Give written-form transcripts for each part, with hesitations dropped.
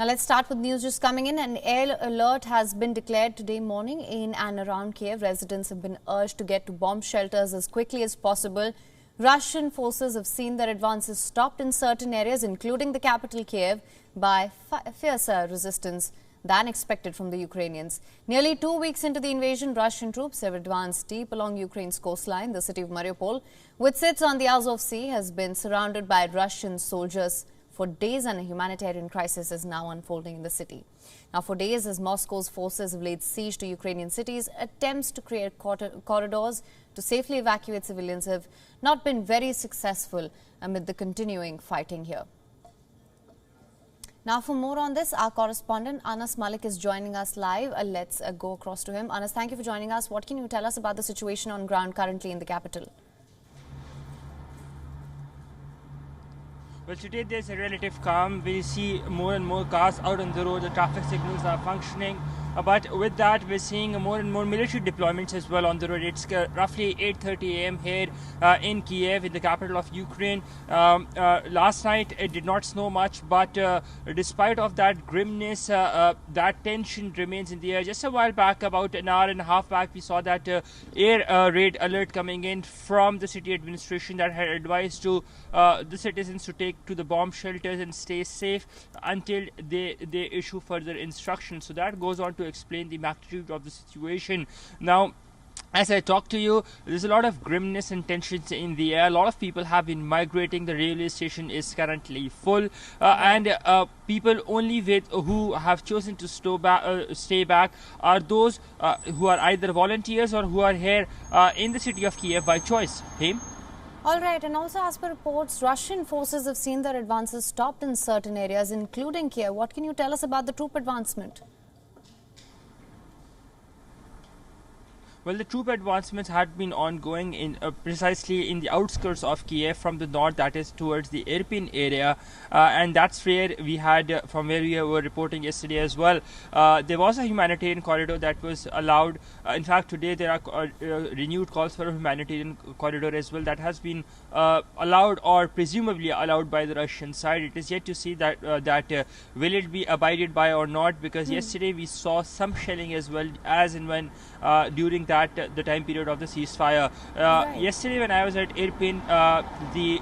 Now let's start with news just coming in. An air alert has been declared today morning in and around Kyiv. Residents have been urged to get to bomb shelters as quickly as possible. Russian forces have seen their advances stopped in certain areas, including the capital Kyiv, by fiercer resistance than expected from the Ukrainians. Nearly 2 weeks into the invasion, Russian troops have advanced deep along Ukraine's coastline. The city of Mariupol, which sits on the Azov Sea, has been surrounded by Russian soldiers for days, and a humanitarian crisis is now unfolding in the city. Now, for days, as Moscow's forces have laid siege to Ukrainian cities, attempts to create corridors to safely evacuate civilians have not been very successful amid the continuing fighting here. Now, for more on this, our correspondent Anas Malik is joining us live. Let's go across to him. Anas, thank you for joining us. What can you tell us about the situation on ground currently in the capital? Well, today there's a relative calm. We see more and more cars out on the road. The traffic signals are functioning. But with that, we're seeing more and more military deployments as well on the road. It's roughly 8:30 a.m. here in Kyiv, in the capital of Ukraine. Last night, it did not snow much, but despite of that grimness, that tension remains in the air. Just a while back, about an hour and a half back, we saw that air raid alert coming in from the city administration that had advised to the citizens to take to the bomb shelters and stay safe until they issue further instructions. So that goes on to explain the magnitude of the situation. Now, as I talk to you, there's a lot of grimness and tensions in the air. A lot of people have been migrating. The railway station is currently full, and people only who have chosen to stay back are those who are either volunteers or who are here in the city of Kyiv by choice. Hey? All right, and also as per reports, Russian forces have seen their advances stopped in certain areas, including Kyiv. What can you tell us about the troop advancement? Well, the troop advancements had been ongoing in precisely in the outskirts of Kyiv from the north, that is towards the Irpin area, and that's where we had, from where we were reporting yesterday as well. There was a humanitarian corridor that was allowed. In fact, today there are renewed calls for a humanitarian corridor as well that has been allowed or presumably allowed by the Russian side. It is yet to see that will it be abided by or not, because yesterday we saw some shelling as well, as and when during the time period of the ceasefire. Yesterday when I was at Irpin, the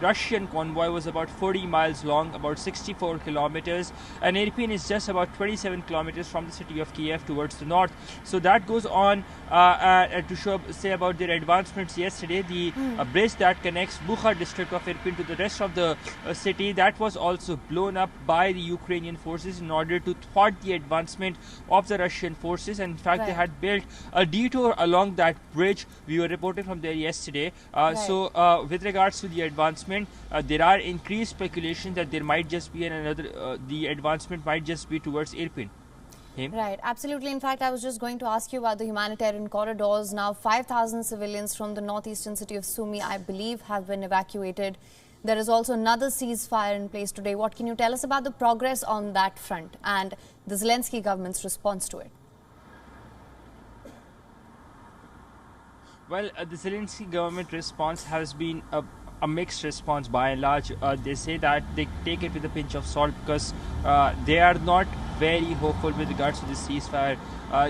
Russian convoy was about 40 miles long, about 64 kilometers, and Irpin is just about 27 kilometers from the city of Kyiv towards the north. So that goes on to say about their advancements yesterday. The bridge that connects Bukhar district of Irpin to the rest of the city, that was also blown up by the Ukrainian forces in order to thwart the advancement of the Russian forces. And in fact, they had built a detour along that bridge. We were reporting from there yesterday. So with regards to the advancement, there are increased speculation that there might just be the advancement might just be towards Irpin. Right, absolutely. In fact, I was just going to ask you about the humanitarian corridors. Now, 5,000 civilians from the northeastern city of Sumy, I believe, have been evacuated. There is also another ceasefire in place today. What can you tell us about the progress on that front and the Zelensky government's response to it? Well, the Zelensky government response has been a mixed response by and large. They say that they take it with a pinch of salt because they are not very hopeful with regards to the ceasefire,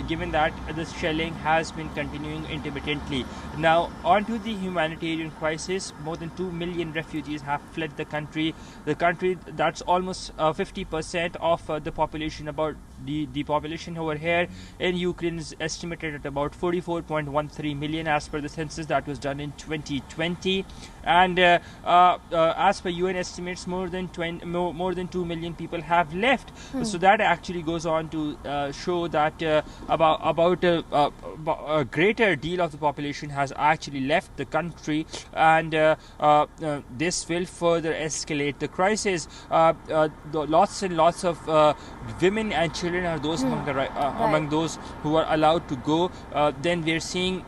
given that the shelling has been continuing intermittently. Now, onto the humanitarian crisis, more than 2 million refugees have fled the country. The country, that's almost 50% of the population. About the population over here in Ukraine is estimated at about 44.13 million as per the census that was done in 2020. And as per UN estimates, more than 2 million people have left. So that actually goes on to show that about a greater deal of the population has actually left the country, and this will further escalate the crisis. Lots and lots of women and children are those among those who are allowed to go. Then we're seeing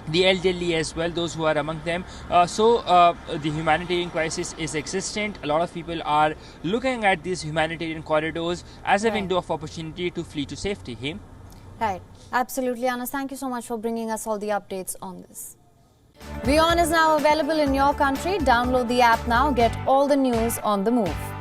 the elderly as well, those who are among them. So the humanitarian crisis is existent. A lot of people are looking at these humanitarian corridors as a window of opportunity to flee to safety. Right, absolutely, Anas. Thank you so much for bringing us all the updates on this. WION is now available in your country. Download the app now. Get all the news on the move.